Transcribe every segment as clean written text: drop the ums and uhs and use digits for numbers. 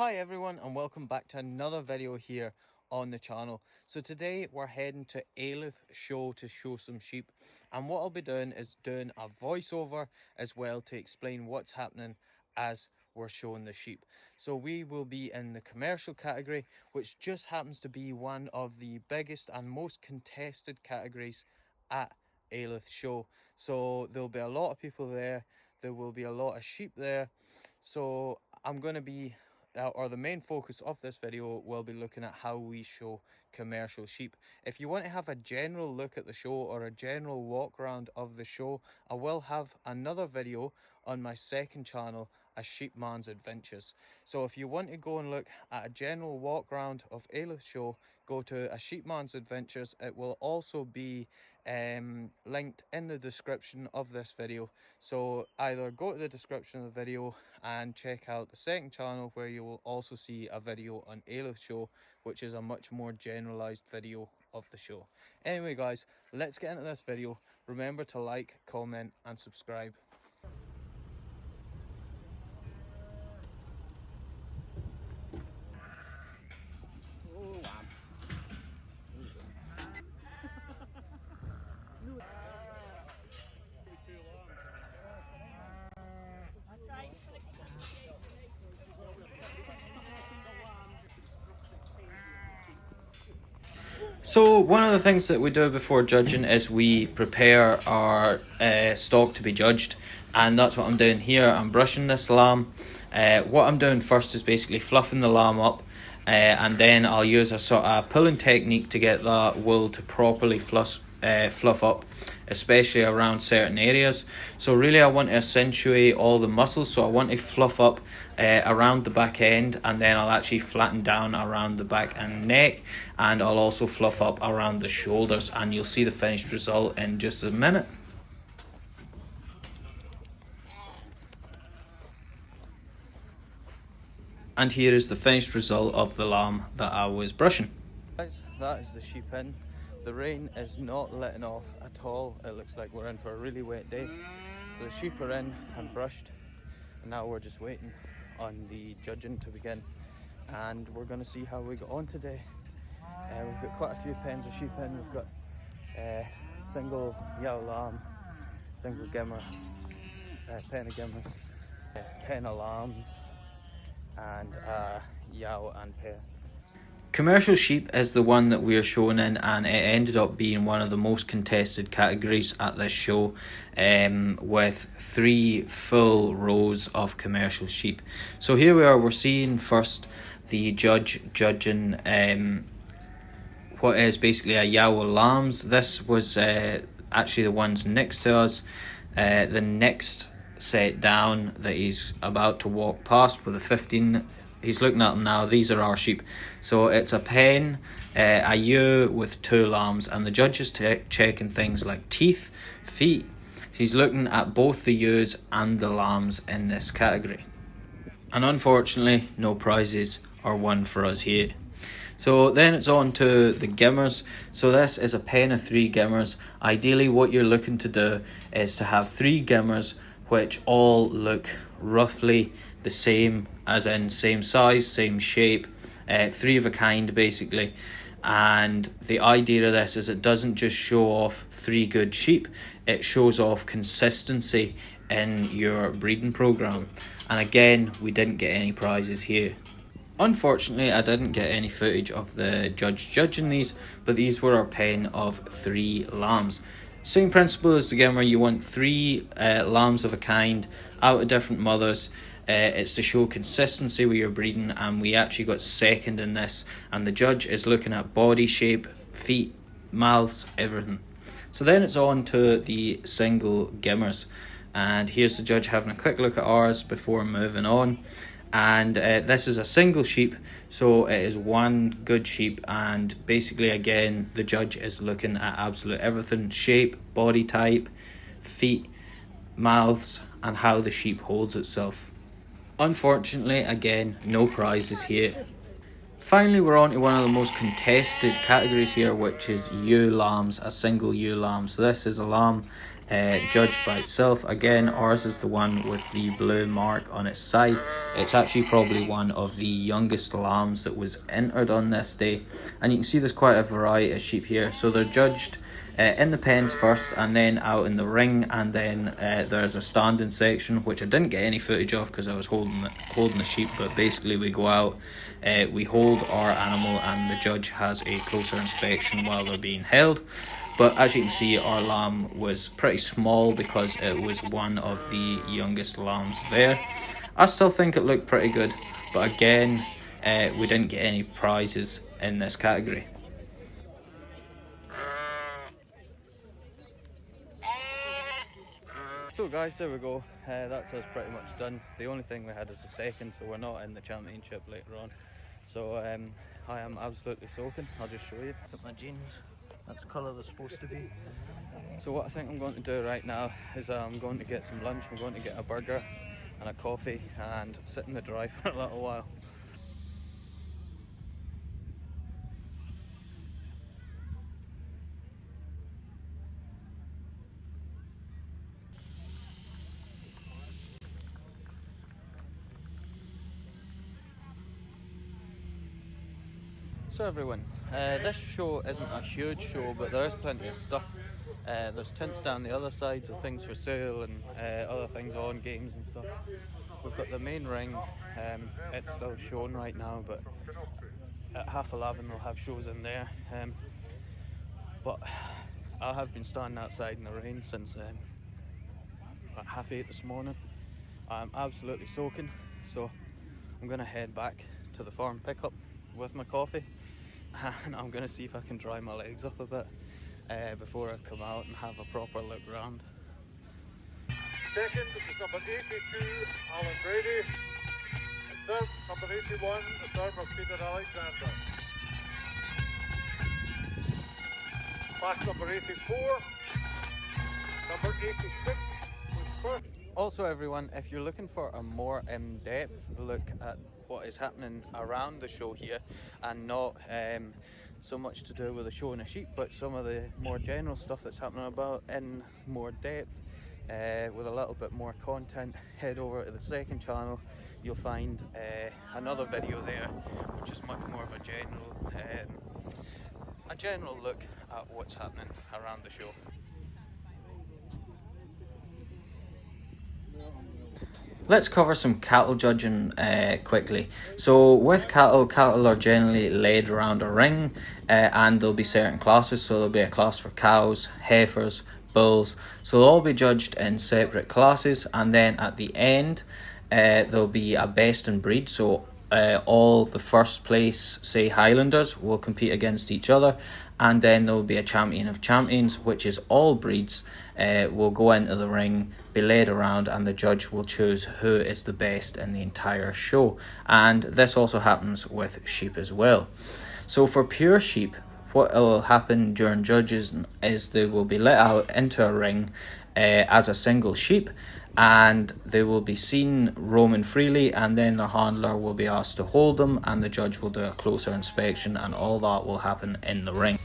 Hi everyone and welcome back to another video here on the channel. So today we're heading to Ailith Show to show some sheep, and what I'll be doing is doing a voiceover as well to explain what's happening as we're showing the sheep. So we will be in the commercial category, which just happens to be one of the biggest and most contested categories at Ailith Show. So there'll be a lot of people there, there will be a lot of sheep there. So I'm going to be or the main focus of this video will be looking at how we show commercial sheep. If you want to have a general look at the show or a general walk around of the show, I will have another video on my second channel, A Sheepman's Adventures. So if you want to go and look at a general walk around of Ailith Show, go to A Sheepman's Adventures. It will also be linked in the description of this video, so either go to the description of the video and check out the second channel where you will also see a video on Ailith Show, which is a much more generalized video of the show. Anyway guys, let's get into this video. Remember to like, comment and subscribe. So one of the things that we do before judging is we prepare our stock to be judged, and that's what I'm doing here. I'm brushing this lamb. What I'm doing first is basically fluffing the lamb up, and then I'll use a sort of pulling technique to get that wool to properly fluff up, especially around certain areas. So really I want to accentuate all the muscles, so I want to fluff up around the back end, and then I'll actually flatten down around the back and neck, and I'll also fluff up around the shoulders, and you'll see the finished result in just a minute. And here is the finished result of the lamb that I was brushing. Guys, that is the sheep in. The rain is not letting off at all. It looks like we're in for a really wet day. So the sheep are in and brushed, and now we're just waiting on the judging to begin, and we're going to see how we got on today. We've got quite a few pens of sheep in. We've got single yellow lamb, single gimmer, pen of gimmers, pen of lambs, and yow and pair. Commercial sheep is the one that we are showing in, and it ended up being one of the most contested categories at this show, with 3 full rows of commercial sheep. So here we are, we're seeing first the judge judging what is basically a yow lambs. This was actually the ones next to us. The next set down that he's about to walk past with a 15, he's looking at them now. These are our sheep. So it's a pen, a ewe with 2 lambs, and the judge is checking things like teeth, feet. He's looking at both the ewes and the lambs in this category. And unfortunately, no prizes are won for us here. So then it's on to the gimmers. So this is a pen of 3 gimmers. Ideally what you're looking to do is to have 3 gimmers which all look roughly the same, as in same size, same shape, 3 of a kind basically. And the idea of this is it doesn't just show off 3 good sheep, it shows off consistency in your breeding program. And again, we didn't get any prizes here. Unfortunately, I didn't get any footage of the judge judging these, but these were our pen of 3 lambs. Same principle as the gimmer. You want 3 lambs of a kind out of different mothers. It's to show consistency with your breeding, and we actually got second in this, and the judge is looking at body shape, feet, mouths, everything. So then it's on to the single gimmers, and here's the judge having a quick look at ours before moving on. And this is a single sheep, so it is 1 good sheep, and basically again the judge is looking at absolute everything: shape, body type, feet, mouths, and how the sheep holds itself. Unfortunately, again, no prizes here. Finally, we're on to one of the most contested categories here, which is ewe lambs, a single ewe lamb. So this is a lamb judged by itself. Again, ours is the one with the blue mark on its side. It's actually probably one of the youngest lambs that was entered on this day, and you can see there's quite a variety of sheep here. So they're judged in the pens first, and then out in the ring, and then there's a standing section which I didn't get any footage of because I was holding the sheep. But basically we go out, we hold our animal, and the judge has a closer inspection while they're being held. But as you can see, our lamb was pretty small because it was one of the youngest lambs there. I still think it looked pretty good, but again, we didn't get any prizes in this category. So guys, there we go. That's us pretty much done. The only thing we had is a second, so we're not in the championship later on. So I am absolutely soaking. I'll just show you. Got my jeans. That's the colour they're supposed to be. So what I think I'm going to do right now is I'm going to get some lunch. I'm going to get a burger and a coffee and sit in the dry for a little while. So everyone, this show isn't a huge show, but there is plenty of stuff. There's tents down the other side, so things for sale and other things on, games and stuff. We've got the main ring. It's still showing right now, but at 11:30 they'll have shows in there. But I have been standing outside in the rain since about 8:30 this morning. I'm absolutely soaking, so I'm going to head back to the farm pickup with my coffee, and I'm going to see if I can dry my legs up a bit before I come out and have a proper look round. Second is number 82, Alan Brady. Third, number 81, the third for Peter Alexander. Class number 84, number 86 was first. Also everyone, if you're looking for a more in-depth look at what is happening around the show here, and not so much to do with the show and the sheep, but some of the more general stuff that's happening about in more depth, with a little bit more content, head over to the second channel. You'll find another video there which is much more of a general look at what's happening around the show. Let's cover some cattle judging quickly. So with cattle are generally laid around a ring, and there'll be certain classes. So there'll be a class for cows, heifers, bulls. So they'll all be judged in separate classes, and then at the end there'll be a best in breed. So all the first place, say Highlanders, will compete against each other, and then there will be a champion of champions, which is all breeds, will go into the ring, be laid around, and the judge will choose who is the best in the entire show. And this also happens with sheep as well. So for pure sheep, what will happen during judges is they will be let out into a ring as a single sheep, and they will be seen roaming freely, and then the handler will be asked to hold them, and the judge will do a closer inspection, and all that will happen in the ring.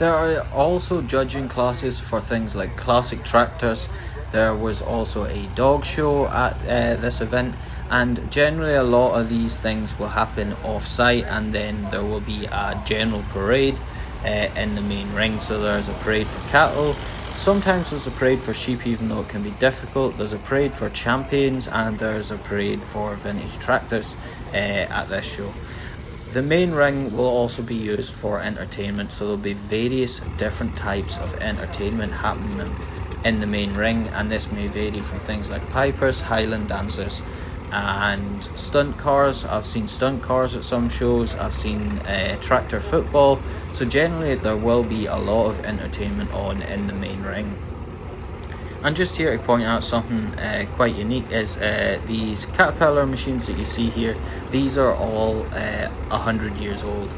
There are also judging classes for things like classic tractors. There was also a dog show at this event, and generally a lot of these things will happen off site, and then there will be a general parade in the main ring. So there's a parade for cattle, sometimes there's a parade for sheep, even though it can be difficult. There's a parade for champions, and there's a parade for vintage tractors at this show. The main ring will also be used for entertainment, so there'll be various different types of entertainment happening in the main ring, and this may vary from things like pipers, highland dancers, and stunt cars. I've seen stunt cars at some shows, I've seen tractor football, so generally there will be a lot of entertainment on in the main ring. And just here to point out something quite unique is these caterpillar machines that you see here. These are all 100 years old.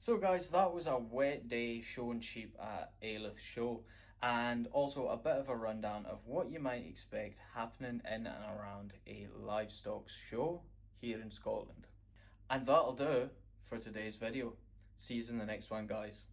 So guys, that was a wet day showing sheep at Ailith Show, and also a bit of a rundown of what you might expect happening in and around a livestock show here in Scotland. And that'll do for today's video. See you in the next one, guys.